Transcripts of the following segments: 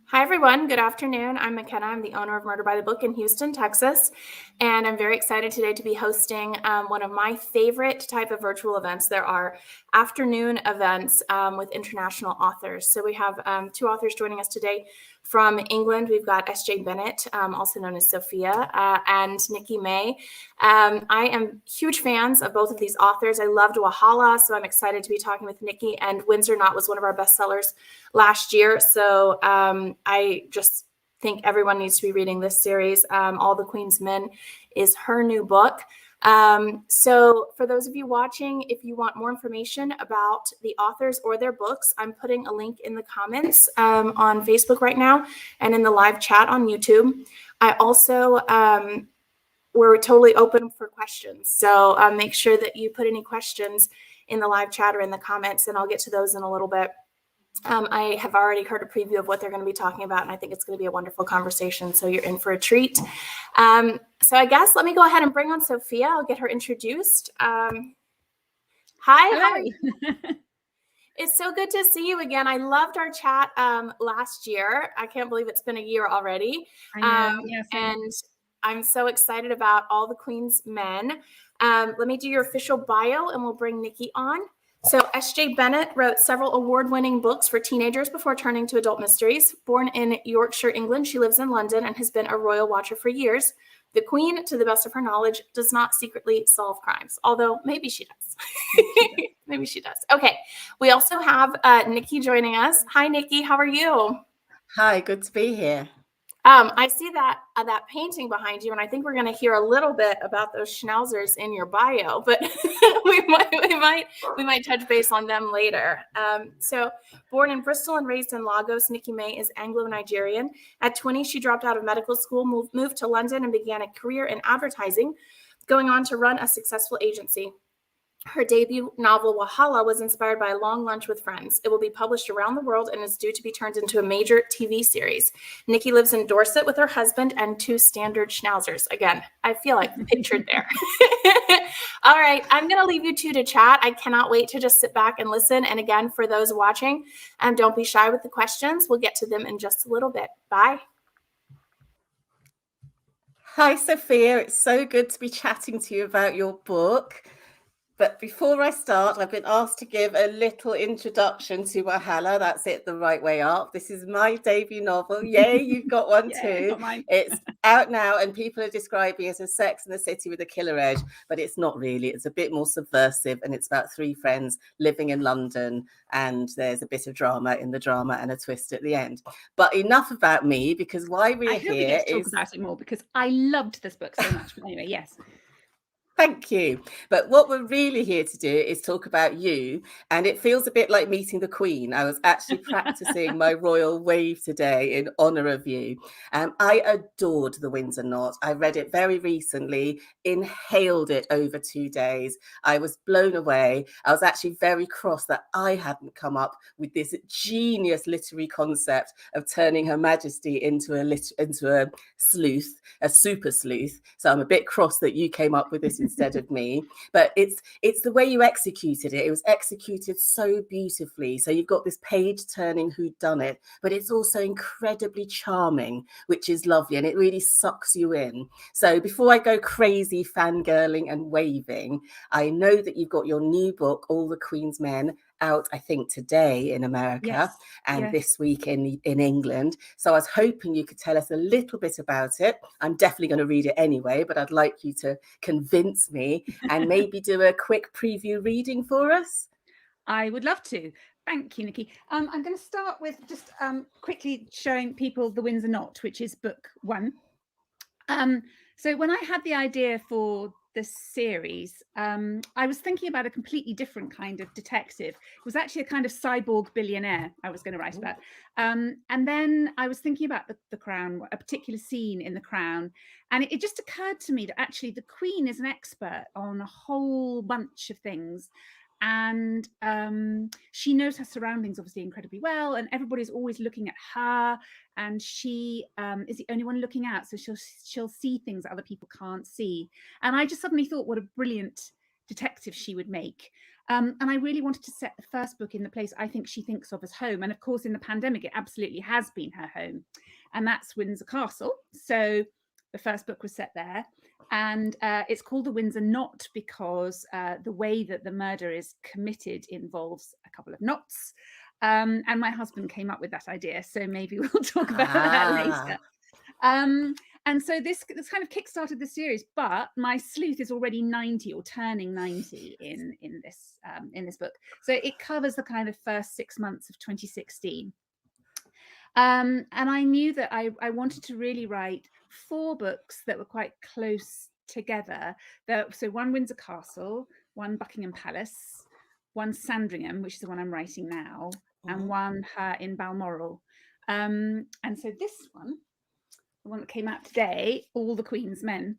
Hi, everyone. Good afternoon. I'm McKenna. I'm the owner of Murder by the Book in Houston, Texas. And I'm very excited today to be hosting one of my favorite type of virtual events. There are afternoon events with international authors. So we have two authors joining us today from England. We've got S.J. Bennett, also known as Sophia, and Nikki May. I am huge fans of both of these authors. I loved Wahala, so I'm excited to be talking with Nikki. And Windsor Knot was one of our bestsellers last year. So I just think everyone needs to be reading this series. All the Queen's Men is her new book. So for those of you watching, if you want more information about the authors or their books, I'm putting a link in the comments on Facebook right now and in the live chat on YouTube. I also, we're totally open for questions. So make sure that you put any questions in the live chat or in the comments, and I'll get to those in a little bit. I have already heard a preview of what they're going to be talking about, and I think it's going to be a wonderful conversation. So you're in for a treat. So I guess let me go ahead and bring on Sophia. I'll get her introduced. Hi. Hello. How are you? It's so good to see you again. I loved our chat last year. I can't believe it's been a year already. I know. Yes, and I'm so excited about all the Queen's Men. Let me do your official bio, and we'll bring Nikki on. So S.J. Bennett wrote several award-winning books for teenagers before turning to adult mysteries. Born in Yorkshire, England, she lives in London and has been a royal watcher for years. The Queen, to the best of her knowledge, does not secretly solve crimes, although maybe she does. Maybe she does. Okay. We also have Nikki joining us. Hi, Nikki. How are you? Hi, good to be here. I see that painting behind you, and I think we're going to hear a little bit about those schnauzers in your bio, but we might touch base on them later. So, born in Bristol and raised in Lagos, Nikki May is Anglo-Nigerian. At 20, she dropped out of medical school, moved to London, and began a career in advertising, going on to run a successful agency. Her debut novel, Wahala, was inspired by a long lunch with friends. It will be published around the world and is due to be turned into a major TV series. Nikki lives in Dorset with her husband and two standard schnauzers. Again, I feel like pictured there. All right, I'm going to leave you two to chat. I cannot wait to just sit back and listen. And again, for those watching, don't be shy with the questions. We'll get to them in just a little bit. Bye. Hi, Sophia. It's so good to be chatting to you about your book. But before I start, I've been asked to give a little introduction to Wahala. That's it, the right way up. This is my debut novel. Yay, you've got one too. Got mine. It's out now, and people are describing it as a Sex and the City with a killer edge, but it's not really. It's a bit more subversive, and it's about three friends living in London, and there's a bit of drama in the drama and a twist at the end. But enough about me, because why we're here here we get to talk about it more, because I loved this book so much. But anyway, yes. Thank you. But what we're really here to do is talk about you. And it feels a bit like meeting the Queen. I was actually practicing my royal wave today in honor of you. I adored The Windsor Knot. I read it very recently, inhaled it over 2 days. I was blown away. I was actually very cross that I hadn't come up with this genius literary concept of turning Her Majesty into a sleuth, a super sleuth. So I'm a bit cross that you came up with this instead of me, but it's the way you executed it. It was executed so beautifully. So you've got this page turning whodunit, but it's also incredibly charming, which is lovely, and it really sucks you in. So before I go crazy fangirling and waving, I know that you've got your new book, All the Queen's Men, out, I think, today in America and this week in England. So I was hoping you could tell us a little bit about it. I'm definitely going to read it anyway, but I'd like you to convince me and maybe do a quick preview reading for us. I would love to. Thank you, Nikki. I'm going to start with just quickly showing people The Windsor Knot, which is book 1. So when I had the idea for this series, I was thinking about a completely different kind of detective. It was actually a kind of cyborg billionaire I was going to write about. And then I was thinking about the Crown, a particular scene in The Crown. And it just occurred to me that actually the Queen is an expert on a whole bunch of things. And she knows her surroundings obviously incredibly well, and everybody's always looking at her, and she is the only one looking out, so she'll see things that other people can't see. And I just suddenly thought what a brilliant detective she would make. And I really wanted to set the first book in the place I think she thinks of as home. And of course, in the pandemic, it absolutely has been her home. And that's Windsor Castle. So the first book was set there. And it's called The Windsor Knot because the way that the murder is committed involves a couple of knots. And my husband came up with that idea. So maybe we'll talk about that later. And so this kind of kickstarted the series, but my sleuth is already 90 or turning 90 in this book. So it covers the kind of first 6 months of 2016. And I knew that I wanted to really write 4 books that were quite close together. So one Windsor Castle, one Buckingham Palace, one Sandringham, which is the one I'm writing now, and one her in Balmoral. And so this one, the one that came out today, All the Queen's Men,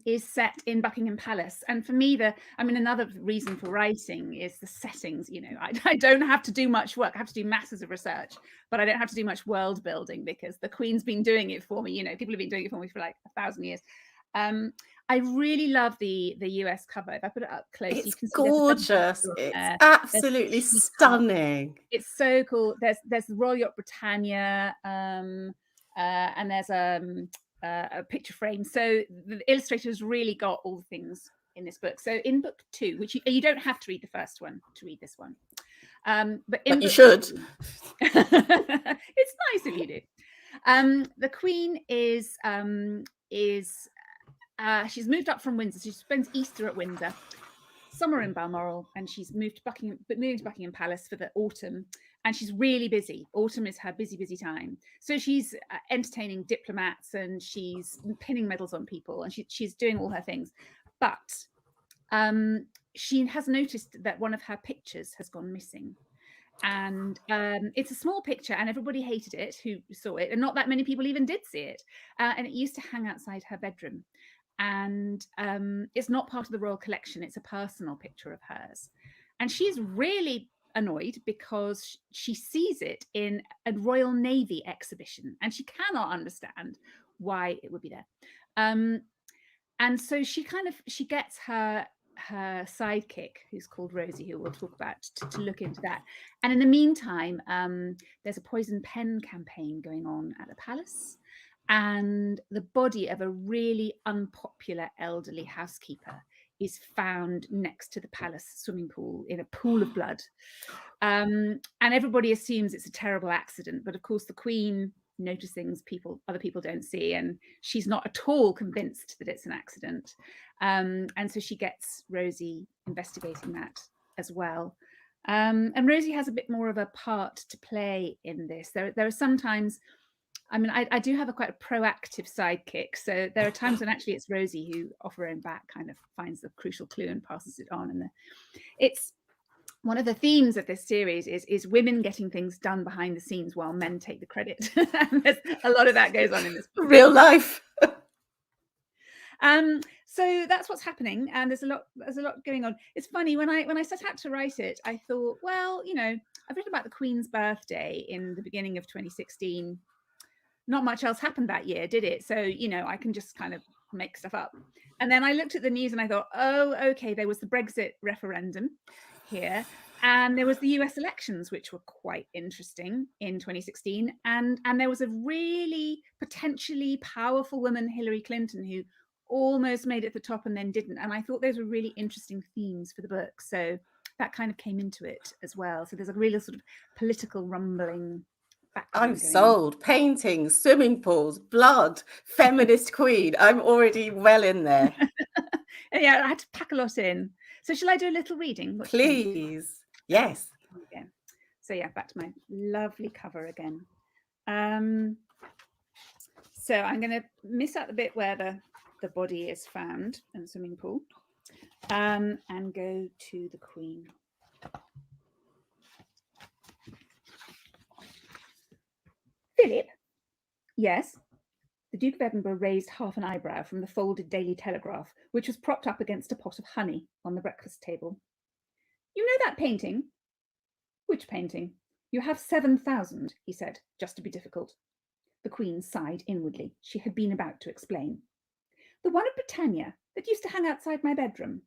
is set in Buckingham Palace. And for me, another reason for writing is the settings. You know, I don't have to do much work. I have to do masses of research, but I don't have to do much world building because the Queen's been doing it for me. You know, people have been doing it for me for like 1,000 years. I really love the US cover. If I put it up close, it's you can see gorgeous. It's absolutely stunning. It's so cool. There's the Royal Yacht Britannia, and there's a picture frame. So the illustrator's really got all the things in this book. So in book 2, which you don't have to read the first one to read this one, but you should. 2, it's nice if you do. The Queen is she's moved up from Windsor. She spends Easter at Windsor, summer in Balmoral, and she's moving to Buckingham Palace for the autumn. And she's really busy. Autumn is her busy time. So she's entertaining diplomats and she's pinning medals on people and she's doing all her things. But she has noticed that one of her pictures has gone missing. And it's a small picture and everybody hated it who saw it. And not that many people even did see it. And it used to hang outside her bedroom. And it's not part of the royal collection. It's a personal picture of hers. And she's really annoyed because she sees it in a Royal Navy exhibition and she cannot understand why it would be there. And so she gets her sidekick, who's called Rosie, who we'll talk about, to look into that. And in the meantime, there's a poison pen campaign going on at the palace, and the body of a really unpopular elderly housekeeper is found next to the palace swimming pool in a pool of blood. And everybody assumes it's a terrible accident, but of course the Queen notices things other people don't see, and she's not at all convinced that it's an accident. And so she gets Rosie investigating that as well. And Rosie has a bit more of a part to play in this. There are sometimes, I do have quite a proactive sidekick. So there are times when actually it's Rosie who, off her own back, kind of finds the crucial clue and passes it on. And it's one of the themes of this series is women getting things done behind the scenes while men take the credit. And there's a lot of that goes on in this book. Real life. So that's what's happening, and there's a lot going on. It's funny, when I set out to write it, I thought, well, I've written about the Queen's birthday in the beginning of 2016. Not much else happened that year, did it? So, I can just kind of make stuff up. And then I looked at the news and I thought, oh, okay, there was the Brexit referendum here, and there was the US elections, which were quite interesting in 2016. And there was a really potentially powerful woman, Hillary Clinton, who almost made it to the top and then didn't. And I thought those were really interesting themes for the book. So that kind of came into it as well. So there's a real sort of political rumbling. I'm sold. Paintings, swimming pools, blood, feminist Queen. I'm already well in there. Yeah, I had to pack a lot in. So shall I do a little reading? Please. Yes. Okay. So yeah, back to my lovely cover again. So I'm going to miss out the bit where the body is found in the swimming pool, and go to the Queen. Philip? Yes. The Duke of Edinburgh raised half an eyebrow from the folded Daily Telegraph, which was propped up against a pot of honey on the breakfast table. You know that painting? Which painting? You have 7,000, he said, just to be difficult. The Queen sighed inwardly. She had been about to explain. The one at Britannia that used to hang outside my bedroom.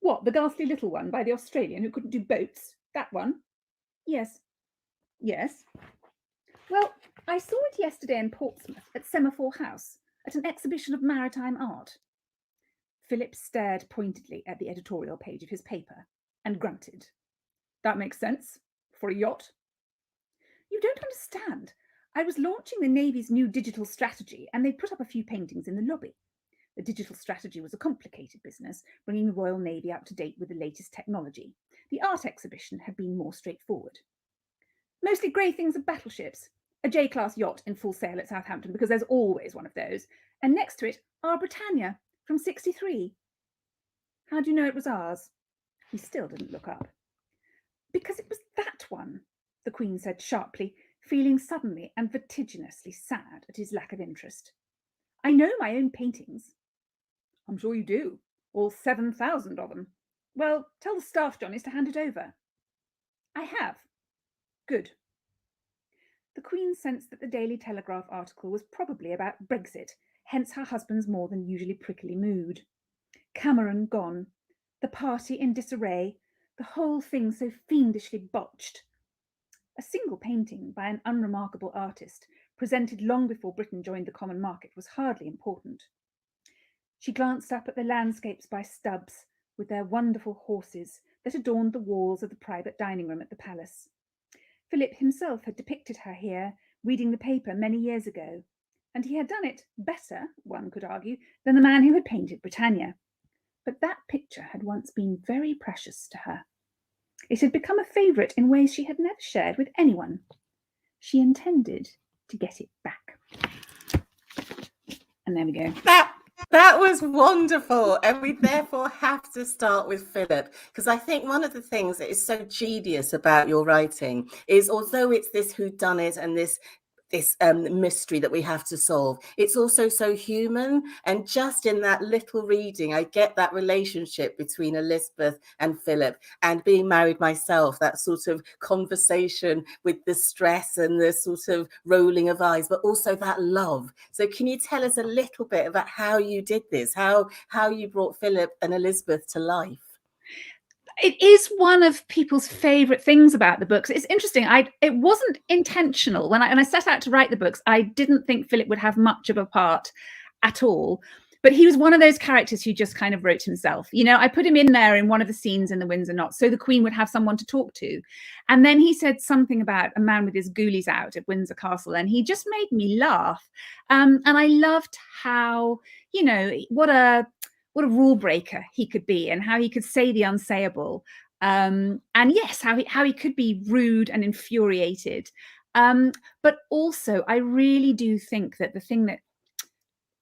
What, the ghastly little one by the Australian who couldn't do boats? That one? Yes. Yes. Well, I saw it yesterday in Portsmouth at Semaphore House at an exhibition of maritime art. Philip stared pointedly at the editorial page of his paper and grunted. That makes sense. For a yacht. You don't understand. I was launching the Navy's new digital strategy and they put up a few paintings in the lobby. The digital strategy was a complicated business, bringing the Royal Navy up to date with the latest technology. The art exhibition had been more straightforward. Mostly grey things of battleships, a J-class yacht in full sail at Southampton, because there's always one of those, and next to it, our Britannia from '63. How do you know it was ours? He still didn't look up. Because it was that one, the Queen said sharply, feeling suddenly and vertiginously sad at his lack of interest. I know my own paintings. I'm sure you do. All 7,000 of them. Well, tell the staff, Johnnies, to hand it over. I have. Good. The Queen sensed that the Daily Telegraph article was probably about Brexit, hence her husband's more than usually prickly mood. Cameron gone, the party in disarray, the whole thing so fiendishly botched. A single painting by an unremarkable artist, presented long before Britain joined the common market, was hardly important. She glanced up at the landscapes by Stubbs, with their wonderful horses that adorned the walls of the private dining room at the palace. Philip himself had depicted her here, reading the paper many years ago, and he had done it better, one could argue, than the man who had painted Britannia. But that picture had once been very precious to her. It had become a favourite in ways she had never shared with anyone. She intended to get it back. And there we go. That was wonderful. And we therefore have to start with Philip, because I think one of the things that is so genius about your writing is, although it's this whodunit and this mystery that we have to solve, it's also so human. And just in that little reading, I get that relationship between Elizabeth and Philip, and being married myself, that sort of conversation with the stress and the sort of rolling of eyes, but also that love. So can you tell us a little bit about how you did this, how you brought Philip and Elizabeth to life? It is one of people's favourite things about the books. It's interesting. It wasn't intentional. When I set out to write the books, I didn't think Philip would have much of a part at all. But he was one of those characters who just kind of wrote himself. You know, I put him in there in one of the scenes in the Windsor Knot so the Queen would have someone to talk to. And then he said something about a man with his ghoulies out at Windsor Castle, and he just made me laugh. And I loved how, you know, what a rule breaker he could be, and how he could say the unsayable. And yes, how he could be rude and infuriated. But also, I really do think that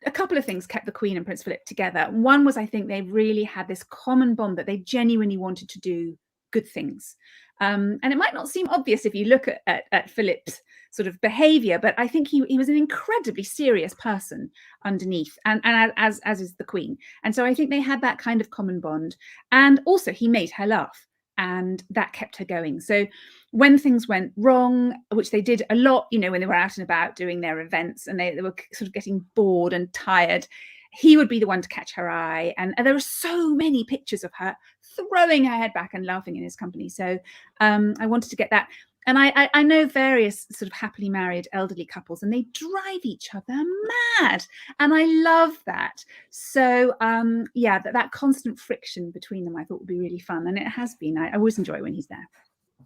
a couple of things kept the Queen and Prince Philip together. One was, I think they really had this common bond that they genuinely wanted to do good things. And it might not seem obvious if you look at Philip's sort of behaviour, but I think he was an incredibly serious person underneath, and as is the Queen. And so I think they had that kind of common bond. And also he made her laugh, and that kept her going. So when things went wrong, which they did a lot, you know, when they were out and about doing their events and they were sort of getting bored and tired, he would be the one to catch her eye. And there were so many pictures of her throwing her head back and laughing in his company. So I wanted to get that. And I know various sort of happily married elderly couples, and they drive each other mad. And I love that. So yeah, that constant friction between them I thought would be really fun. And it has been. I always enjoy when he's there.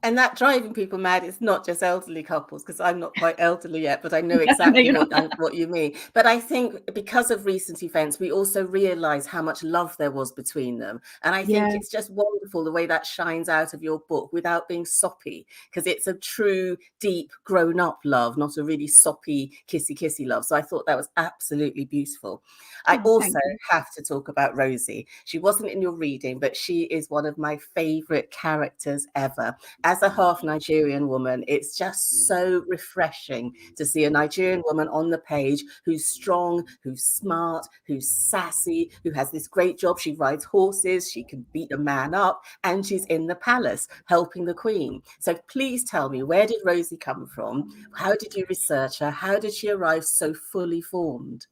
And that driving people mad is not just elderly couples, because I'm not quite elderly yet, but I know exactly what you mean. But I think because of recent events, we also realise how much love there was between them. And I think it's just wonderful the way that shines out of your book without being soppy, because it's a true, deep, grown-up love, not a really soppy, kissy love. So I thought that was absolutely beautiful. I also have to talk about Rosie. She wasn't in your reading, but she is one of my favourite characters ever. As a half Nigerian woman, it's just so refreshing to see a Nigerian woman on the page who's strong, who's smart, who's sassy, who has this great job. She rides horses, she can beat a man up, and she's in the palace helping the Queen. So please tell me, where did Rosie come from? How did you research her? How did she arrive so fully formed?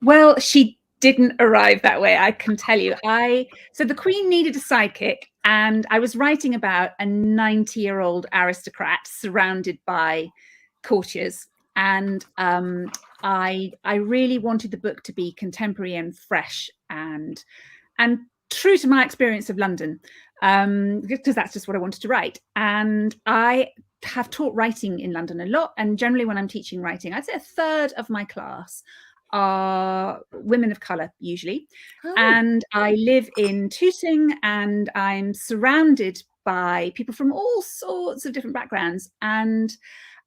Well, she didn't arrive that way, I can tell you. So the Queen needed a sidekick, and I was writing about a 90-year-old aristocrat surrounded by courtiers, and I really wanted the book to be contemporary and fresh and true to my experience of London, because that's just what I wanted to write. And I have taught writing in London a lot, and generally when I'm teaching writing, I'd say a third of my class are women of colour usually. And I live in Tooting, and I'm surrounded by people from all sorts of different backgrounds, and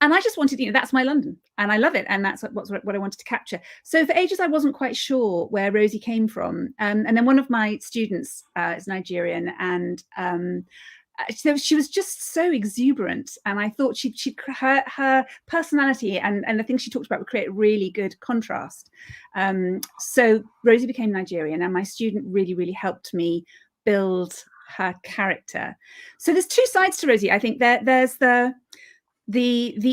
I just wanted, that's my London, and I love it, and that's what I wanted to capture. So for ages I wasn't quite sure where Rosie came from, and then one of my students is Nigerian, and so she was just so exuberant, and I thought her personality and the things she talked about would create really good contrast. So Rosie became Nigerian, and my student really helped me build her character. So there's two sides to Rosie. I think there's the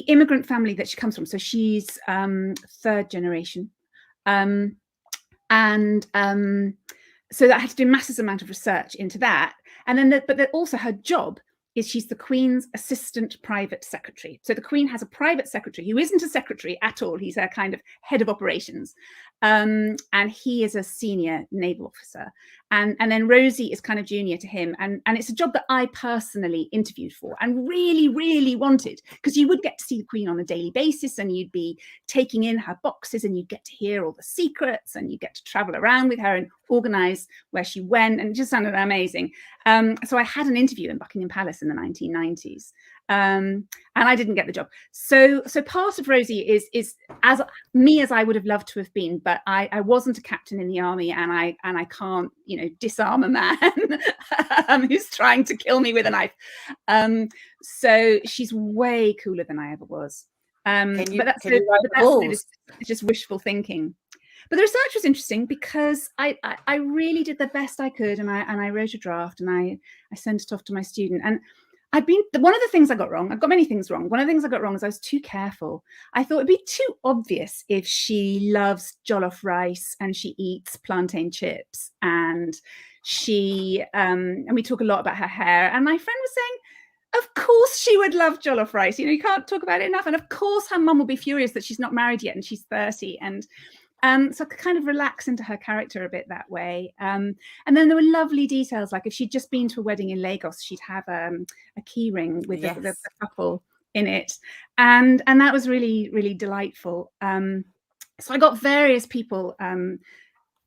immigrant family that she comes from. So she's third generation, so that I had to do a massive amount of research into that. And then, but also her job is she's the Queen's assistant private secretary. So the Queen has a private secretary who isn't a secretary at all. He's her kind of head of operations. And he is a senior naval officer. And then Rosie is kind of junior to him. And it's a job that I personally interviewed for and really wanted, because you would get to see the Queen on a daily basis, and you'd be taking in her boxes, and you'd get to hear all the secrets, and you get to travel around with her and organize where she went, and it just sounded amazing. So I had an interview in Buckingham Palace in the 1990s. And I didn't get the job. So part of Rosie is as me as I would have loved to have been, but I wasn't a captain in the army, and I can't, disarm a man who's trying to kill me with a knife. So she's way cooler than I ever was. But that's just wishful thinking. But the research was interesting because I really did the best I could, and I wrote a draft, and I sent it off to my student. And one of the things I got wrong, I've got many things wrong. One of the things I got wrong is I was too careful. I thought it'd be too obvious if she loves jollof rice and she eats plantain chips, and and we talk a lot about her hair. And my friend was saying, of course she would love jollof rice. You can't talk about it enough. And of course her mum will be furious that she's not married yet and she's 30. And so I could kind of relax into her character a bit that way. And then there were lovely details, like if she'd just been to a wedding in Lagos, she'd have a key ring with the couple in it. And that was really delightful. So I got various people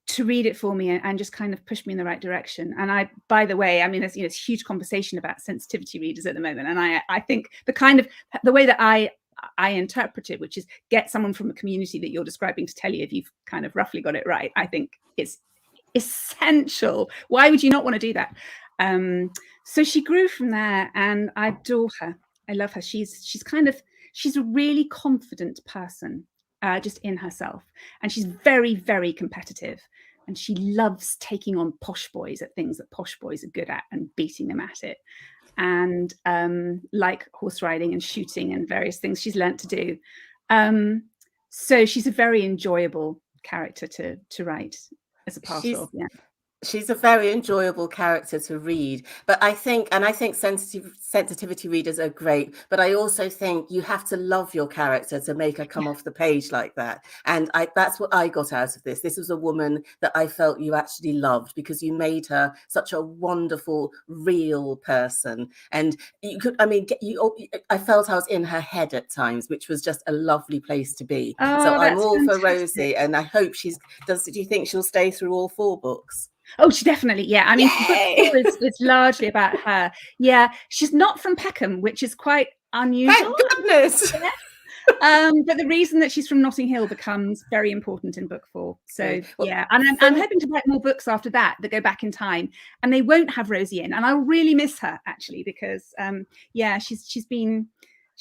to read it for me and just kind of push me in the right direction. And by the way, there's it's huge conversation about sensitivity readers at the moment. And I think the way that I interpret it, which is get someone from a community that you're describing to tell you if you've kind of roughly got it right, I think it's essential. Why would you not want to do that? So she grew from there, and I adore her. I love her. She's a really confident person, just in herself, and she's very competitive, and she loves taking on posh boys at things that posh boys are good at and beating them at it. And like horse riding and shooting and various things she's learnt to do. So she's a very enjoyable character to write as a part of. Yeah. She's a very enjoyable character to read, but I think sensitivity readers are great, but I also think you have to love your character to make her come off the page like that. And that's what I got out of this. This was a woman that I felt you actually loved, because you made her such a wonderful, real person. And I felt I was in her head at times, which was just a lovely place to be. So I'm all fantastic for Rosie, and I hope do you think she'll stay through all 4 books? Oh, she definitely, yeah. Book 4 is largely about her. Yeah, she's not from Peckham, which is quite unusual. Thank goodness. But the reason that she's from Notting Hill becomes very important in book 4. So yeah, and I'm hoping to write more books after that go back in time, and they won't have Rosie in, and I'll really miss her actually, because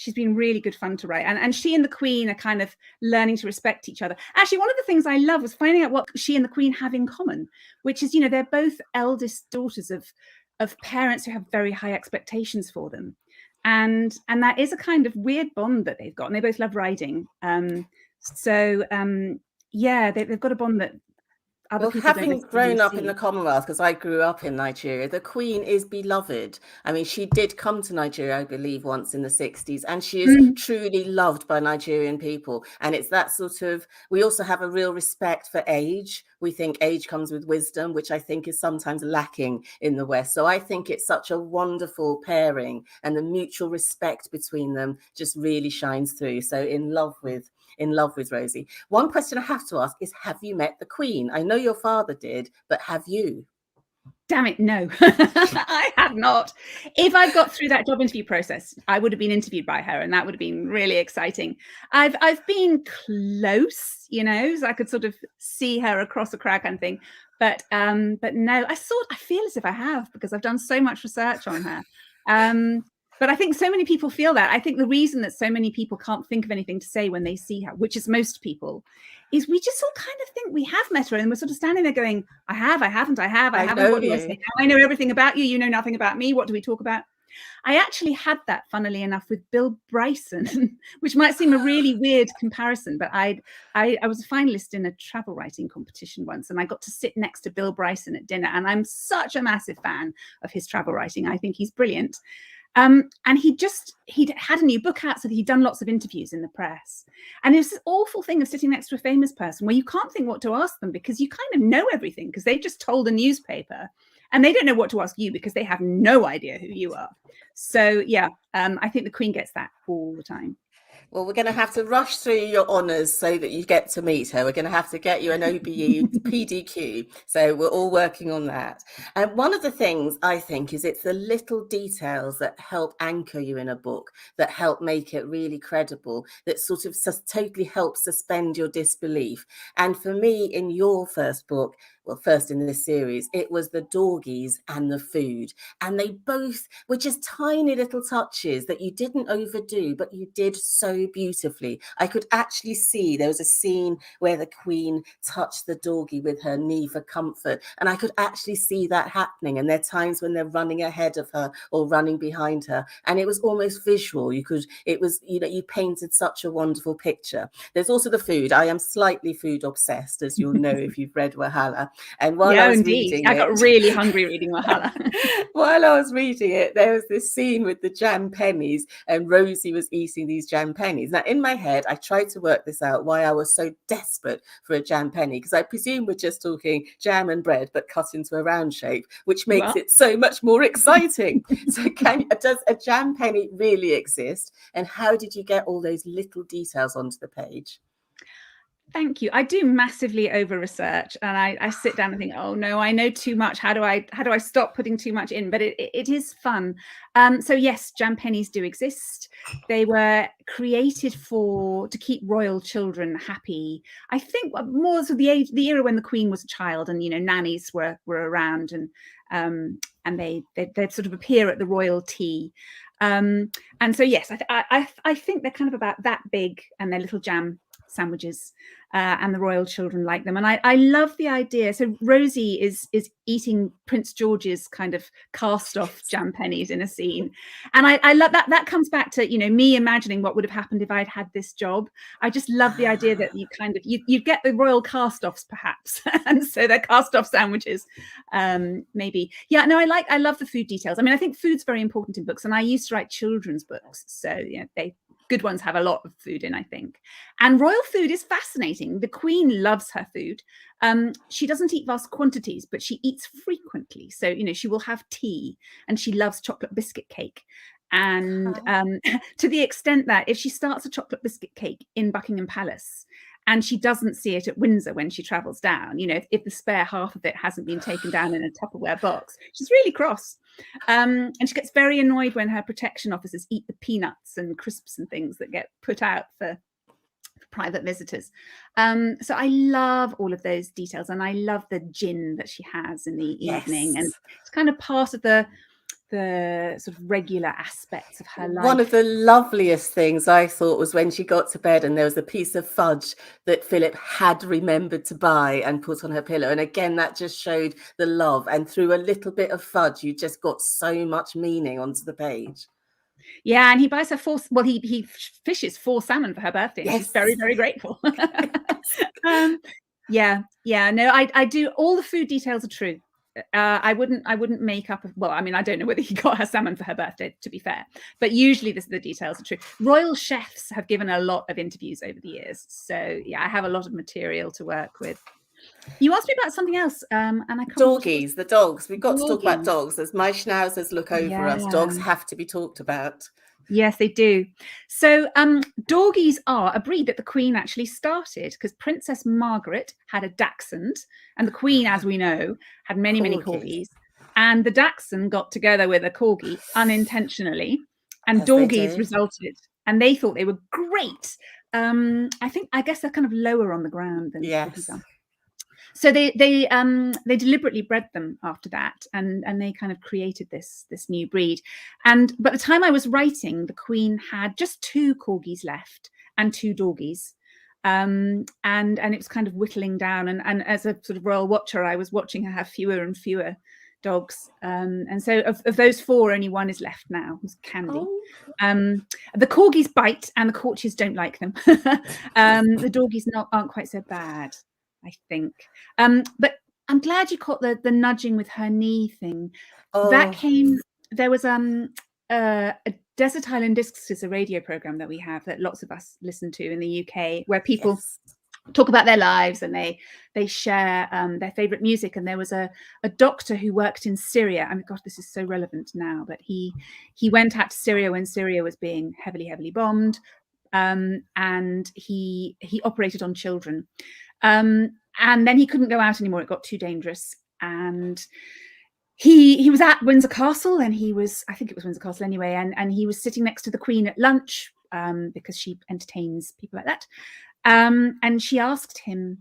she's been really good fun to write. And she and the Queen are kind of learning to respect each other. Actually, one of the things I love was finding out what she and the Queen have in common, which is, they're both eldest daughters of parents who have very high expectations for them. And that is a kind of weird bond that they've got. And they both love riding. They've got a bond that other Well, people don't having necessarily grown up in see. the Commonwealth, because I grew up in Nigeria, the Queen is beloved. I mean, she did come to Nigeria, I believe, once in the 60s, and she is Mm. truly loved by Nigerian people. And it's that sort of, we also have a real respect for age. We think age comes with wisdom, which I think is sometimes lacking in the West. So I think it's such a wonderful pairing, and the mutual respect between them just really shines through. So in love with Rosie. One question I have to ask is, have you met the Queen? I know your father did, but have you? Damn it, no. I have not. If I'd got through that job interview process, I would have been interviewed by her, and that would have been really exciting. I've been close, so I could sort of see her across a crowd kind of thing. But no, I feel as if I have, because I've done so much research on her. But I think so many people feel that. I think the reason that so many people can't think of anything to say when they see her, which is most people, is we just all kind of think we have met her, and we're sort of standing there going, I have, I haven't, I have, I haven't. know What do I you. say now? I know everything about you. You know nothing about me. What do we talk about? I actually had that, funnily enough, with Bill Bryson, which might seem a really weird comparison, but I was a finalist in a travel writing competition once, and I got to sit next to Bill Bryson at dinner, and I'm such a massive fan of his travel writing. I think he's brilliant. And he'd had a new book out, so he'd done lots of interviews in the press. And it was this awful thing of sitting next to a famous person where you can't think what to ask them, because you kind of know everything, because they've just told a newspaper, and they don't know what to ask you because they have no idea who you are. So yeah, I think the Queen gets that all the time. Well, we're going to have to rush through your honours so that you get to meet her. We're going to have to get you an OBE PDQ. So we're all working on that. And one of the things I think is it's the little details that help anchor you in a book, that help make it really credible, that sort of totally help suspend your disbelief. And for me, in your first book, well, first in this series, it was the dorgies and the food. And they both were just tiny little touches that you didn't overdo, but you did so beautifully. I could actually see there was a scene where the Queen touched the dorgie with her knee for comfort. And I could actually see that happening. And there are times when they're running ahead of her or running behind her. And it was almost visual. You painted such a wonderful picture. There's also the food. I am slightly food obsessed, as you'll know if you've read Wahala. And while I was reading I got really hungry reading Wahala. While I was reading it, there was this scene with the jam pennies, and Rosie was eating these jam pennies. Now, in my head, I tried to work this out, why I was so desperate for a jam penny, because I presume we're just talking jam and bread, but cut into a round shape, which makes it so much more exciting. So does a jam penny really exist? And how did you get all those little details onto the page? Thank you. I do massively over research, and I sit down and think, oh no, I know too much. How do I stop putting too much in? But it is fun. So yes, jam pennies do exist. They were created to keep royal children happy. I think more so the era when the Queen was a child, and nannies were around, and they'd sort of appear at the royal tea. And so yes, I think they're kind of about that big, and they're little jam sandwiches, and the royal children like them. And I love the idea. So Rosie is eating Prince George's kind of cast off jam pennies in a scene, and I love that comes back to me imagining what would have happened if I'd had this job. I just love the idea that you get the royal cast offs perhaps, and so they're cast off sandwiches, maybe. Yeah, no, I love the food details. I mean, I think food's very important in books, and I used to write children's books, so good ones have a lot of food in, I think. And royal food is fascinating. The Queen loves her food. She doesn't eat vast quantities, but she eats frequently. So, she will have tea, and she loves chocolate biscuit cake. And to the extent that if she starts a chocolate biscuit cake in Buckingham Palace, and she doesn't see it at Windsor when she travels down, if the spare half of it hasn't been taken down in a Tupperware box, she's really cross. And she gets very annoyed when her protection officers eat the peanuts and crisps and things that get put out for private visitors. So I love all of those details, and I love the gin that she has in the evening, and it's kind of part of the sort of regular aspects of her life. One of the loveliest things I thought was when she got to bed and there was a piece of fudge that Philip had remembered to buy and put on her pillow. And again, that just showed the love. And through a little bit of fudge, you just got so much meaning onto the page. Yeah, and he buys her he fishes 4 salmon for her birthday. And she's very, very grateful. Yeah. No, I do. All the food details are true. I wouldn't make up. Well, I mean, I don't know whether he got her salmon for her birthday, to be fair, but usually the details are true. Royal chefs have given a lot of interviews over the years, so yeah, I have a lot of material to work with. You asked me about something else, and I can't. Doggies, the dogs. We've got to talk about Doggies. dogs. As my schnauzers look over us, dogs have to be talked about. Yes, they do. So Dorgies are a breed that the Queen actually started, because Princess Margaret had a Dachshund, and the Queen, as we know, had many corgis. And the Dachshund got together with a corgi unintentionally, and Dorgies resulted. And they thought they were great. I guess they're kind of lower on the ground than corgis are. So they deliberately bred them after that, and they kind of created this new breed. And by the time I was writing, the Queen had just 2 corgis left and 2 Dorgies. And it was kind of whittling down. And as a sort of royal watcher, I was watching her have fewer and fewer dogs. And so of those 4, only 1 is left now, who's Candy. The corgis bite and the courtiers don't like them. The Dorgies aren't quite so bad, I think. But I'm glad you caught the nudging with her knee thing. That came, there was a Desert Island Discs is a radio program that we have that lots of us listen to in the UK, where people talk about their lives and they share their favorite music. And there was a doctor who worked in Syria. I mean, God, this is so relevant now, but he went out to Syria when Syria was being heavily bombed, and he operated on children. And then he couldn't go out anymore. It got too dangerous. And he was at Windsor Castle, and I think it was Windsor Castle anyway, and he was sitting next to the Queen at lunch, because she entertains people like that. And she asked him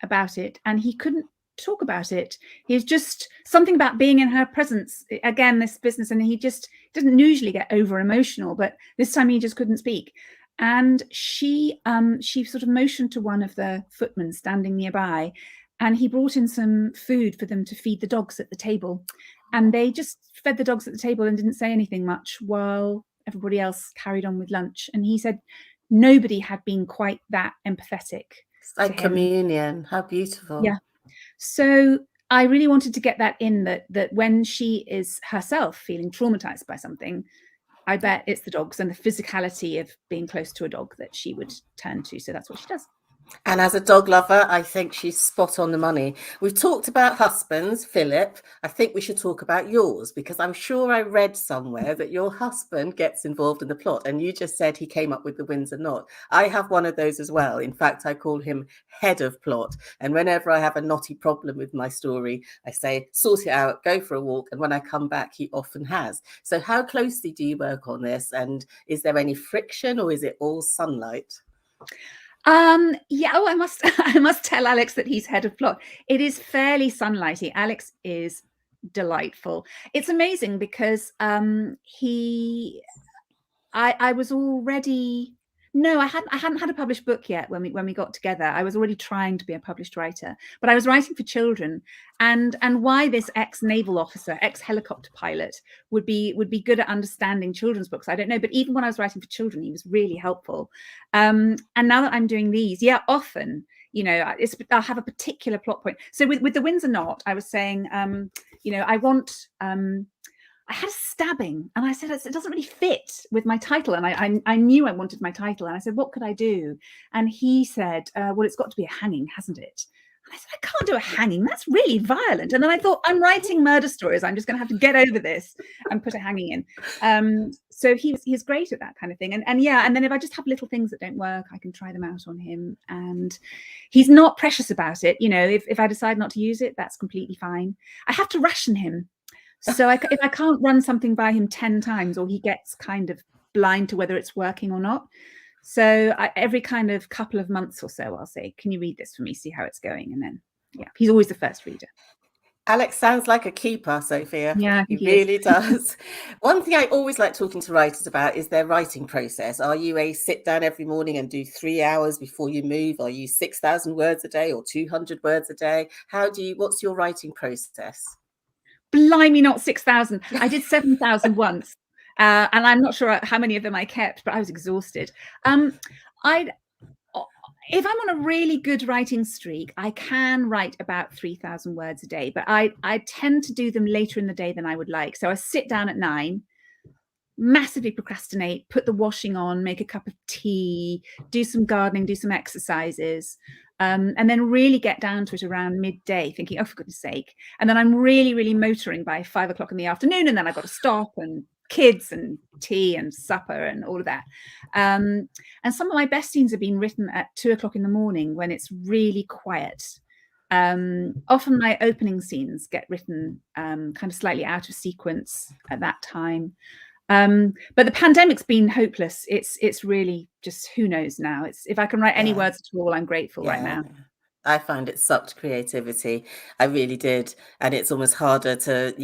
about it, and he couldn't talk about it. He was just something about being in her presence. Again, this business, and he just doesn't usually get over emotional, but this time he just couldn't speak. And she sort of motioned to one of the footmen standing nearby, and he brought in some food for them to feed the dogs at the table. And they just fed the dogs at the table and didn't say anything much while everybody else carried on with lunch. And he said nobody had been quite that empathetic. It's like communion. How beautiful. Yeah. So I really wanted to get that in, that when she is herself feeling traumatized by something, I bet it's the dogs and the physicality of being close to a dog that she would turn to. So that's what she does. And as a dog lover, I think she's spot on the money. We've talked about husbands, Philip. I think we should talk about yours, because I'm sure I read somewhere that your husband gets involved in the plot, and you just said he came up with the Windsor Knot. I have one of those as well. In fact, I call him head of plot. And whenever I have a knotty problem with my story, I say, sort it out, go for a walk. And when I come back, he often has. So how closely do you work on this? And is there any friction, or is it all sunlight? I must tell Alex that he's head of plot. It is fairly sunlighty. Alex is delightful. It's amazing because I was already, no, I hadn't had a published book yet when we got together. I was already trying to be a published writer, but I was writing for children, and why this ex-naval officer, ex-helicopter pilot would be good at understanding children's books, I don't know. But even when I was writing for children, he was really helpful. And now that I'm doing these, often, I'll have a particular plot point. So with the Windsor Knot, I was saying, I had a stabbing, and I said, it doesn't really fit with my title. And I knew I wanted my title. And I said, what could I do? And he said, well, it's got to be a hanging, hasn't it? And I said, I can't do a hanging. That's really violent. And then I thought, I'm writing murder stories. I'm just going to have to get over this and put a hanging in. So he's great at that kind of thing. And then if I just have little things that don't work, I can try them out on him. And he's not precious about it. If I decide not to use it, that's completely fine. I have to ration him. So if I can't run something by him 10 times, or he gets kind of blind to whether it's working or not. So every kind of couple of months or so, I'll say, can you read this for me, see how it's going? And then, he's always the first reader. Alex sounds like a keeper, Sophia. Yeah, he really does. One thing I always like talking to writers about is their writing process. Are you a sit down every morning and do 3 hours before you move? Are you 6,000 words a day or 200 words a day? What's your writing process? Blimey, not 6,000. I did 7,000 once. And I'm not sure how many of them I kept, but I was exhausted. if I'm on a really good writing streak, I can write about 3,000 words a day, but I tend to do them later in the day than I would like. So I sit down at 9, massively procrastinate, put the washing on, make a cup of tea, do some gardening, do some exercises, and then really get down to it around midday, thinking, oh, for goodness sake. And then I'm really, really motoring by 5 o'clock in the afternoon, and then I've got to stop, and kids and tea and supper and all of that. And some of my best scenes have been written at 2 o'clock in the morning when it's really quiet. Often my opening scenes get written kind of slightly out of sequence at that time. But the pandemic's been hopeless. It's really just, who knows now. It's, if I can write any words at all, I'm grateful right now. I find it sucked creativity. I really did. And it's almost harder to,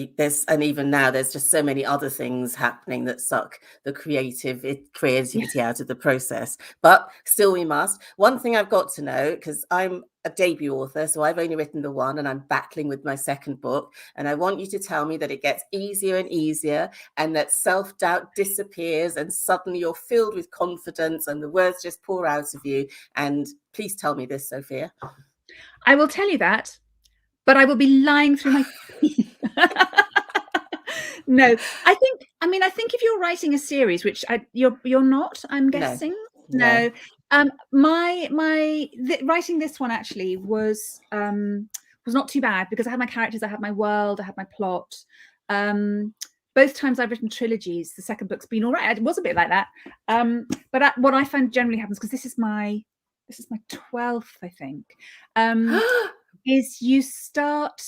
and even now there's just so many other things happening that suck the creativity out of the process. But still we must. One thing I've got to know, because I'm a debut author, so I've only written the one and I'm battling with my second book. And I want you to tell me that it gets easier and easier, and that self-doubt disappears and suddenly you're filled with confidence and the words just pour out of you. And please tell me this, Sophia. I will tell you that, but I will be lying through my teeth. No, I think if you're writing a series, which you're not, I'm guessing. No. Writing this one actually was not too bad, because I had my characters, I had my world, I had my plot. Both times I've written trilogies, the second book's been all right. It was a bit like that. But what I find generally happens, because this is my 12th, I think, is you start,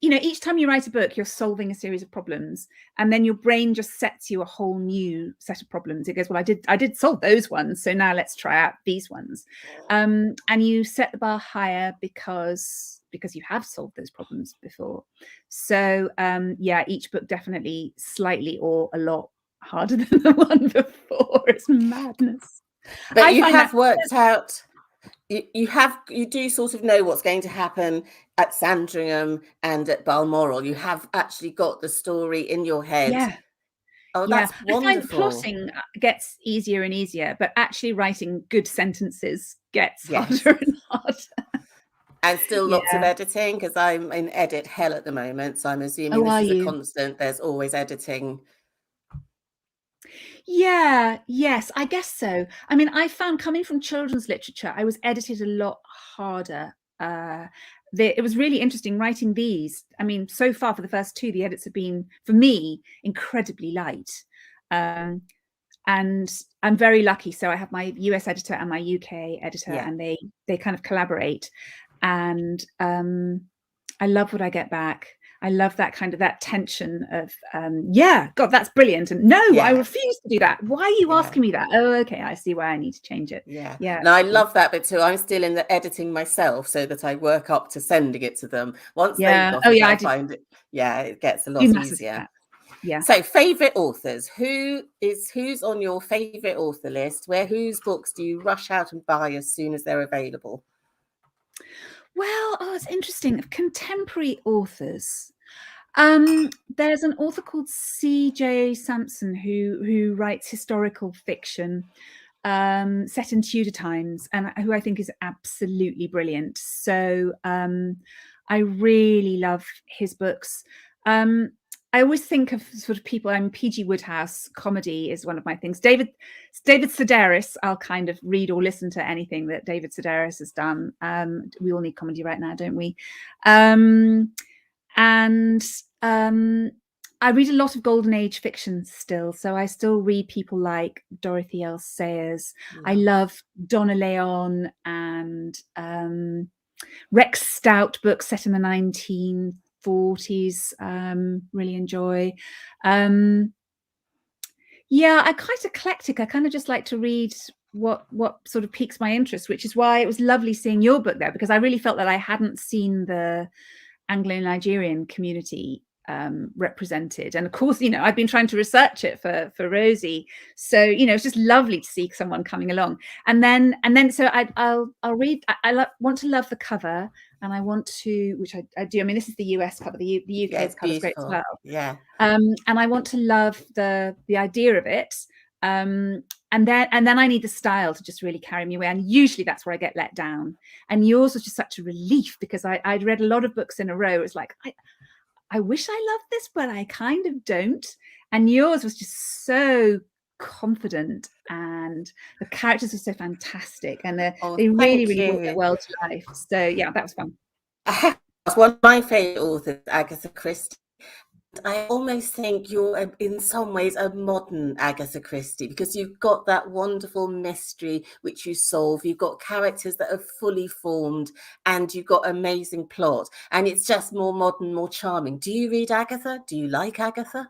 each time you write a book, you're solving a series of problems, and then your brain just sets you a whole new set of problems. It goes, well, I did solve those ones, so now let's try out these ones. And you set the bar higher because you have solved those problems before. So each book definitely slightly or a lot harder than the one before. It's madness. But you have worked out, you do sort of know what's going to happen at Sandringham and at Balmoral. You have actually got the story in your head. Yeah. Oh, that's wonderful. I find plotting gets easier and easier, but actually writing good sentences gets harder and harder. And still lots of editing, because I'm in edit hell at the moment. So I'm assuming this is a constant. There's always editing. Yes, I guess so. I mean, I found, coming from children's literature, I was edited a lot harder. It was really interesting writing these. I mean, so far for the first 2, the edits have been, for me, incredibly light. And I'm very lucky. So I have my US editor and my UK editor, and they kind of collaborate. And I love what I get back. I love that kind of, that tension of, God, that's brilliant. And no, I refuse to do that. Why are you asking me that? Oh, okay, I see why I need to change it. Yeah. No, I love that bit too. I'm still in the editing myself, so that I work up to sending it to them. Once they've got it, I find it, it gets a lot easier. Yeah. So, favorite authors. Who's on your favorite author list? Whose books do you rush out and buy as soon as they're available? Well, it's interesting. Of contemporary authors, there's an author called C.J. Sampson who writes historical fiction set in Tudor times, and who I think is absolutely brilliant. So I really love his books. I always think of sort of people, P.G. Wodehouse, comedy is one of my things. David Sedaris, I'll kind of read or listen to anything that David Sedaris has done. We all need comedy right now, don't we? And I read a lot of Golden Age fiction still. So I still read people like Dorothy L. Sayers. I love Donna Leon and Rex Stout books set in the 1940s. Really enjoy. I'm quite eclectic. I kind of just like to read what sort of piques my interest, which is why it was lovely seeing your book there, because I really felt that I hadn't seen the Anglo-Nigerian community represented. And of course, I've been trying to research it for Rosie. So, it's just lovely to see someone coming along. And then so I'll read, want to love the cover, and I want to, which I do. I mean, this is the US cover, the UK cover is great as well. And I want to love the idea of it. then I need the style to just really carry me away. And usually that's where I get let down. And yours was just such a relief, because I'd read a lot of books in a row. It's like, I wish I loved this, but I kind of don't. And yours was just so confident, and the characters were so fantastic, and they really brought their world to life. So yeah, that was fun. One of my favorite authors, Agatha Christie. I almost think you're in some ways a modern Agatha Christie, because you've got that wonderful mystery which you solve. You've got characters that are fully formed, and you've got amazing plot, and it's just more modern, more charming. Do you read Agatha? Do you like Agatha?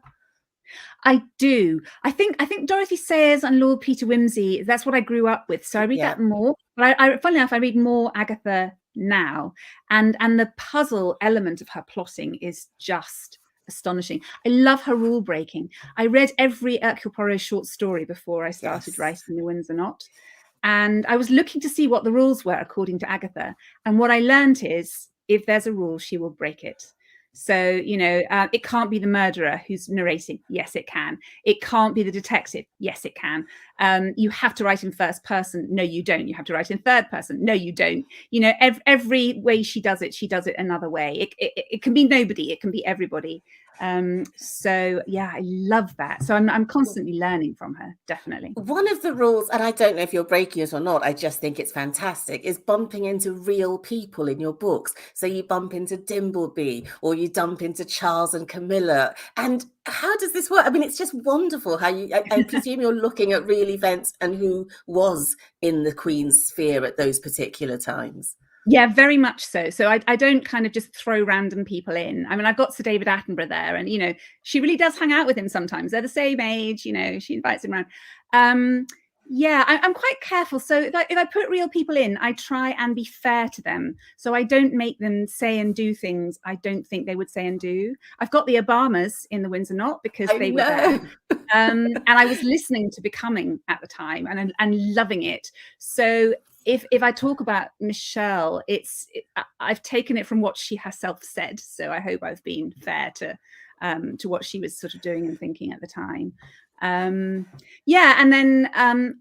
I do. I think Dorothy Sayers and Lord Peter Wimsey, that's what I grew up with. So I read that more. But funnily enough, I read more Agatha now. And the puzzle element of her plotting is just astonishing. I love her rule breaking. I read every Hercule Poirot short story before I started writing The Windsor Knot. And I was looking to see what the rules were according to Agatha. And what I learned is, if there's a rule, she will break it. So, it can't be the murderer who's narrating. Yes, it can. It can't be the detective. Yes, it can. You have to write in first person. No, you don't. You have to write in third person. No, you don't. Every way she does it another way. It can be nobody. It can be everybody. So yeah, I love that. So I'm constantly learning from her, definitely. One of the rules, and I don't know if you're breaking it or not, I just think it's fantastic, is bumping into real people in your books. So you bump into Dimbleby, or you dump into Charles and Camilla. And how does this work? I mean, it's just wonderful how I presume you're looking at real events and who was in the Queen's sphere at those particular times. Yeah, very much so. So I don't kind of just throw random people in. I mean, I've got Sir David Attenborough there, and, she really does hang out with him sometimes. They're the same age, she invites him around. Yeah, I'm quite careful. So if I put real people in, I try and be fair to them. So I don't make them say and do things I don't think they would say and do. I've got the Obamas in The Windsor Knot because they were there. And I was listening to Becoming at the time and loving it. So if I talk about Michelle, I've taken it from what she herself said. So I hope I've been fair to what she was sort of doing and thinking at the time. And then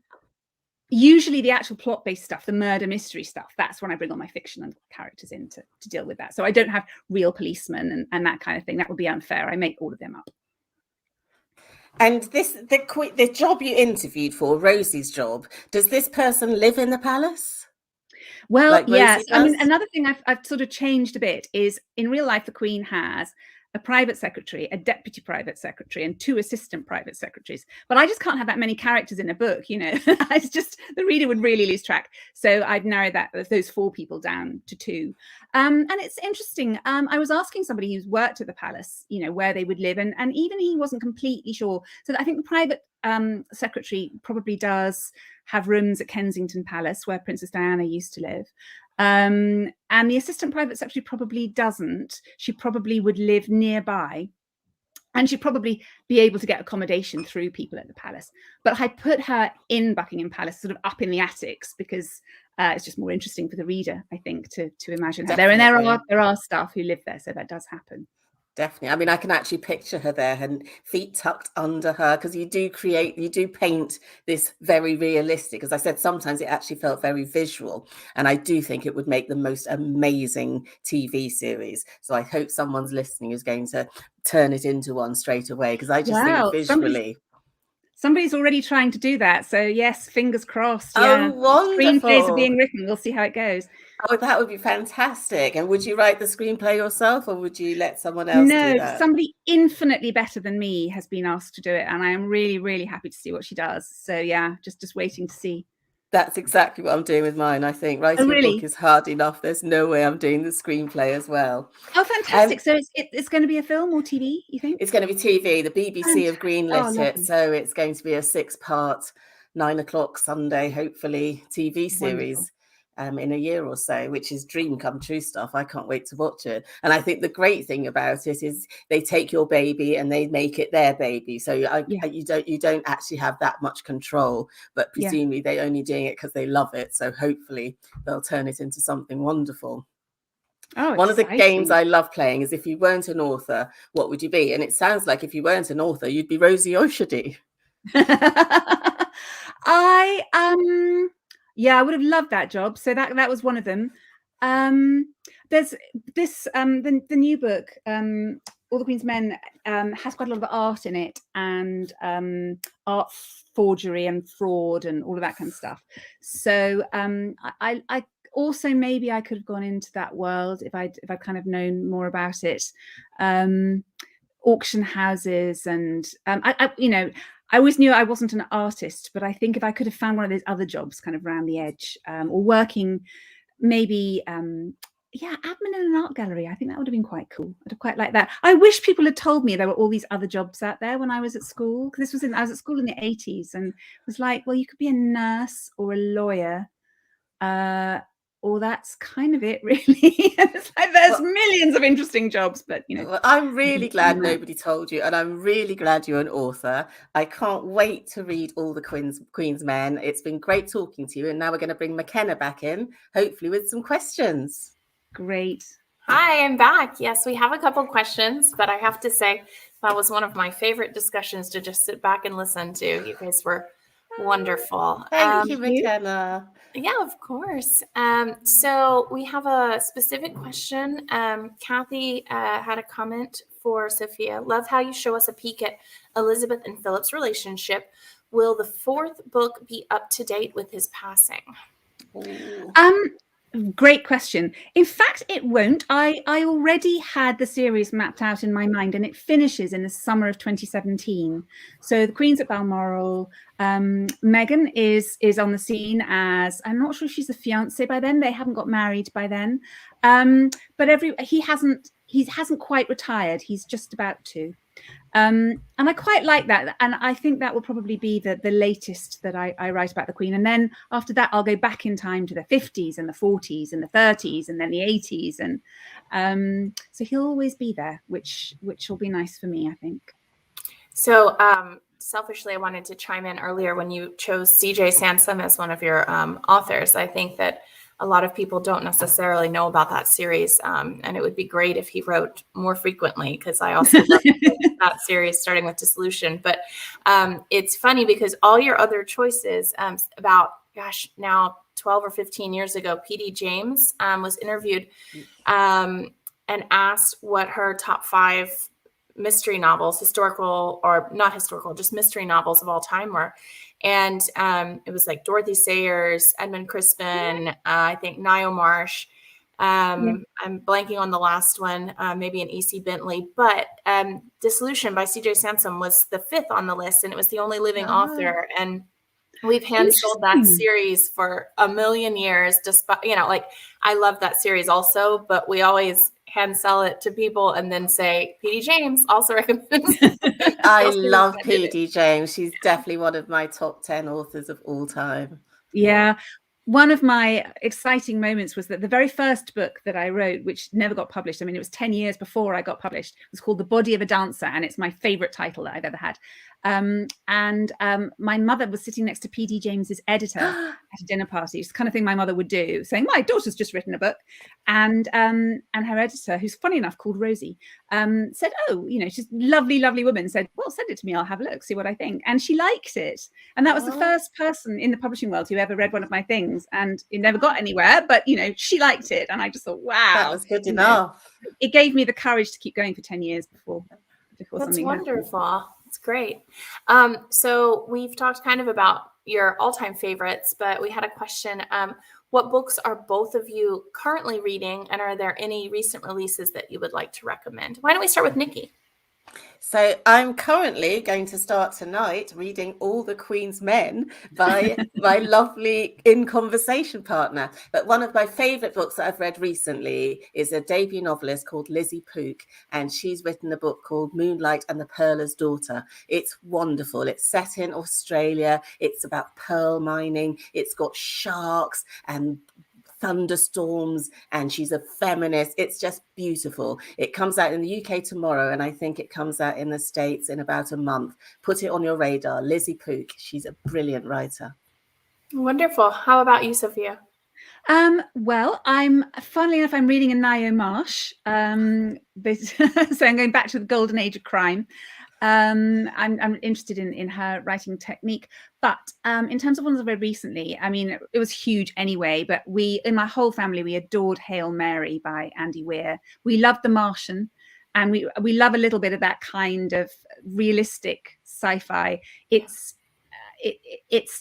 usually the actual plot-based stuff, the murder mystery stuff, that's when I bring all my fictional characters in to deal with that. So I don't have real policemen and that kind of thing. That would be unfair. I make all of them up. And the job you interviewed for, Rosie's job, does this person live in the palace? Well, yes. I mean, another thing I've sort of changed a bit is, in real life, the Queen has a private secretary, a deputy private secretary, and 2 assistant private secretaries. But I just can't have that many characters in a book, It's just, the reader would really lose track. So I've narrowed those 4 people down to 2. And it's interesting. I was asking somebody who's worked at the palace, where they would live, and even he wasn't completely sure. So I think the private secretary probably does have rooms at Kensington Palace, where Princess Diana used to live. And the assistant private secretary probably doesn't. She probably would live nearby, and she'd probably be able to get accommodation through people at the palace. But I put her in Buckingham Palace, sort of up in the attics, because it's just more interesting for the reader, I think, to imagine her there. And there are staff who live there, so that does happen. Definitely. I mean, I can actually picture her there, and feet tucked under her, because you do paint this very realistic. As I said, sometimes it actually felt very visual, and I do think it would make the most amazing TV series. So I hope someone's listening is going to turn it into one straight away, because I just think visually. Somebody's already trying to do that. So yes, fingers crossed. Yeah. Oh, wonderful. Screenplays are being written. We'll see how it goes. Oh, that would be fantastic. And would you write the screenplay yourself, or would you let someone else do that? No, somebody infinitely better than me has been asked to do it. And I am really, really happy to see what she does. So yeah, just waiting to see. That's exactly what I'm doing with mine. I think writing a book is hard enough. There's no way I'm doing the screenplay as well. Oh, fantastic. So it's going to be a film or TV, you think? It's going to be TV. The BBC have greenlit it. So it's going to be a 6-part, 9:00 Sunday, hopefully, TV series. In a year or so, which is dream come true stuff. I can't wait to watch it. And I think the great thing about it is they take your baby and they make it their baby. So you don't actually have that much control, but presumably they're only doing it because they love it. So hopefully they'll turn it into something wonderful. Oh, one of the games I love playing is, if you weren't an author, what would you be? And it sounds like if you weren't an author, you'd be Rosie Oshadi. I would have loved that job. So that was one of them. There's this the new book, All the Queen's Men, has quite a lot of art in it, and art forgery and fraud and all of that kind of stuff. So I also, maybe I could have gone into that world if I'd kind of known more about it. Auction houses, and I always knew I wasn't an artist, but I think if I could have found one of those other jobs kind of around the edge, or working maybe admin in an art gallery, I think that would have been quite cool. I'd have quite liked that. I wish people had told me there were all these other jobs out there when I was at school, because I was at school in the 80s, and it was like, well, you could be a nurse or a lawyer, or that's kind of it, really. It's like there's millions of interesting jobs, but Well, I'm really glad nobody told you, and I'm really glad you're an author. I can't wait to read all the Queen's Men. It's been great talking to you, and now we're going to bring McKenna back in, hopefully with some questions. Great. Hi, I'm back. Yes, we have a couple questions, but I have to say that was one of my favorite discussions to just sit back and listen to. You guys were wonderful. Thank you, McKenna. Yeah, of course. So we have a specific question. Kathy had a comment for Sophia. Love how you show us a peek at Elizabeth and Philip's relationship. Will the fourth book be up to date with his passing? Great question. In fact, it won't. I already had the series mapped out in my mind, and it finishes in the summer of 2017. So the Queen's at Balmoral. Meghan is on the scene as, I'm not sure if she's a fiance by then. They haven't got married by then. But he hasn't quite retired. He's just about to. And I quite like that, and I think that will probably be the latest that I write about the Queen. And then after that, I'll go back in time to the 50s and the 40s and the 30s and then the 80s, and so he'll always be there, which will be nice for me, I think. So selfishly, I wanted to chime in earlier when you chose C.J. Sansom as one of your authors. I think that a lot of people don't necessarily know about that series, and it would be great if he wrote more frequently, because I also love that series, starting with Dissolution. But it's funny because all your other choices, about, now 12 or 15 years ago, P.D. James was interviewed and asked what her top 5 mystery novels, historical or not historical, just mystery novels of all time were. And it was like Dorothy Sayers, Edmund Crispin, I think Nio Marsh. I'm blanking on the last one, maybe an E.C. Bentley. But Dissolution by C.J. Sansom was the 5th on the list, and it was the only living author. And we've hand sold that series for a million years. Despite, I love that series also, but we always hand sell it to people and then say P.D. James also recommends. I love P.D. James. She's definitely one of my top 10 authors of all time. Yeah. One of my exciting moments was that the very first book that I wrote, which never got published, I mean, it was 10 years before I got published, was called The Body of a Dancer, and it's my favorite title that I've ever had. My mother was sitting next to P.D. James's editor at a dinner party. It's the kind of thing my mother would do, saying, my daughter's just written a book. And her editor, who's funny enough called Rosie, said, she's a lovely, lovely woman, said, well, send it to me. I'll have a look, see what I think. And she liked it. And that was the first person in the publishing world who ever read one of my things. And it never got anywhere, but, she liked it. And I just thought, wow. That was good enough. It gave me the courage to keep going for 10 years before That's wonderful. It's great. So we've talked kind of about your all-time favorites, but we had a question. What books are both of you currently reading, and are there any recent releases that you would like to recommend? Why don't we start with Nikki? So I'm currently going to start tonight reading All the Queen's Men by my lovely In Conversation partner. But one of my favourite books that I've read recently is a debut novelist called Lizzie Pook, and she's written a book called Moonlight and the Pearler's Daughter. It's wonderful. It's set in Australia. It's about pearl mining. It's got sharks and thunderstorms, and she's a feminist. It's just beautiful. It comes out in the UK tomorrow, and I think it comes out in the States in about a month. Put it on your radar. Lizzie Pook. She's a brilliant writer. Wonderful. How about you, Sophia? Well, funnily enough, I'm reading a Nio Marsh. So I'm going back to the golden age of crime. I'm interested in her writing technique. But in terms of ones I've read recently, I mean, it was huge anyway, but in my whole family, we adored Hail Mary by Andy Weir. We loved The Martian, and we love a little bit of that kind of realistic sci-fi. It's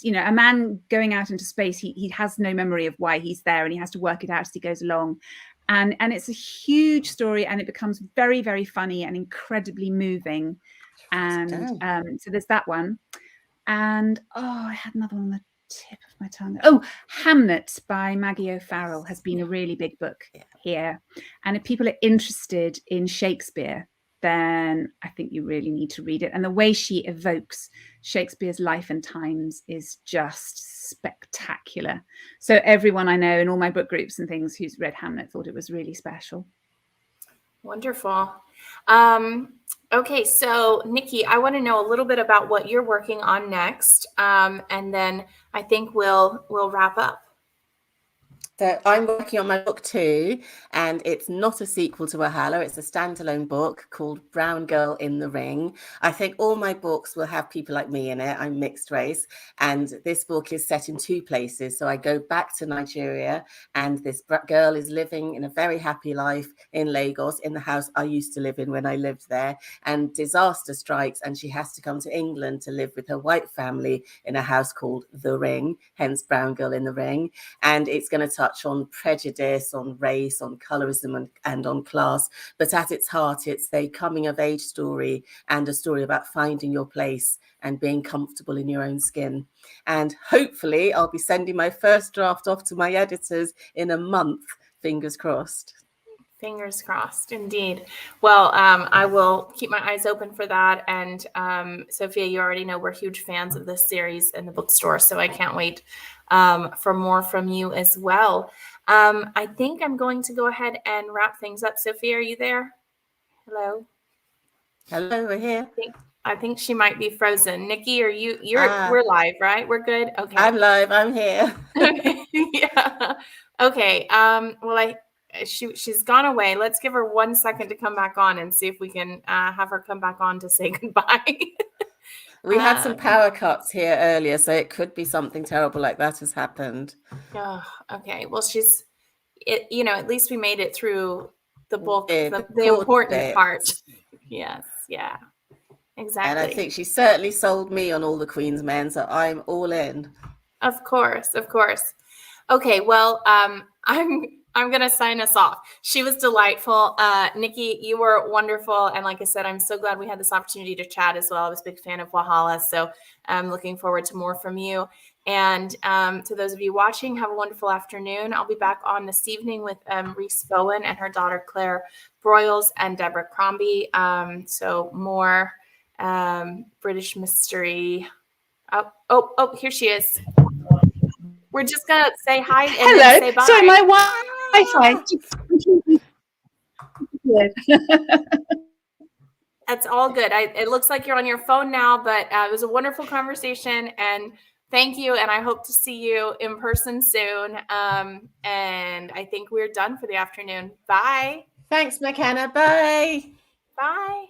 a man going out into space. He has no memory of why he's there, and he has to work it out as he goes along. And it's a huge story, and it becomes very, very funny and incredibly moving. And so there's that one. And I had another one on the tip of my tongue. Oh, Hamnet by Maggie O'Farrell has been a really big book here. And if people are interested in Shakespeare, then I think you really need to read it. And the way she evokes Shakespeare's life and times is just spectacular. So everyone I know in all my book groups and things who's read Hamlet thought it was really special. Wonderful. Okay, so Nikki, I want to know a little bit about what you're working on next, and then I think we'll wrap up. So I'm working on my book 2, and it's not a sequel to Wahala. It's a standalone book called Brown Girl in the Ring. I think all my books will have people like me in it. I'm mixed race, and this book is set in 2 places. So I go back to Nigeria, and this girl is living in a very happy life in Lagos, in the house I used to live in when I lived there, and disaster strikes, and she has to come to England to live with her white family in a house called The Ring, hence Brown Girl in the Ring. And it's going to touch on prejudice, on race, on colorism, and on class. But at its heart, it's a coming of age story, and a story about finding your place and being comfortable in your own skin. And hopefully I'll be sending my first draft off to my editors in a month. Fingers crossed. Fingers crossed, indeed. Well, I will keep my eyes open for that. And Sophia, you already know we're huge fans of this series in the bookstore, so I can't wait for more from you as well. I think I'm going to go ahead and wrap things up. Sophia, are you there? Hello? Hello, we're here. I think she might be frozen. Nikki, are you? We're live, right? We're good. Okay. I'm live. I'm here. Yeah. Okay. Well, she's gone away. Let's give her 1 second to come back on and see if we can have her come back on to say goodbye. We had some power cuts here earlier, so it could be something terrible like that has happened. Oh, okay. Well, at least we made it through the bulk, the important part. Yes. Yeah. Exactly. And I think she certainly sold me on all the Queen's Men, so I'm all in. Of course. Okay. Well, I'm going to sign us off. She was delightful. Nikki, you were wonderful. And like I said, I'm so glad we had this opportunity to chat as well. I was a big fan of Wahala, so I'm looking forward to more from you. And to those of you watching, have a wonderful afternoon. I'll be back on this evening with Reese Bowen and her daughter Claire Broyles and Deborah Crombie. So more British mystery. Oh, here she is. We're just going to say hi and then say bye. Sorry, my Wi-Fi. That's all good. It looks like you're on your phone now, but it was a wonderful conversation, and thank you. And I hope to see you in person soon. And I think we're done for the afternoon. Bye. Thanks, McKenna. Bye. Bye.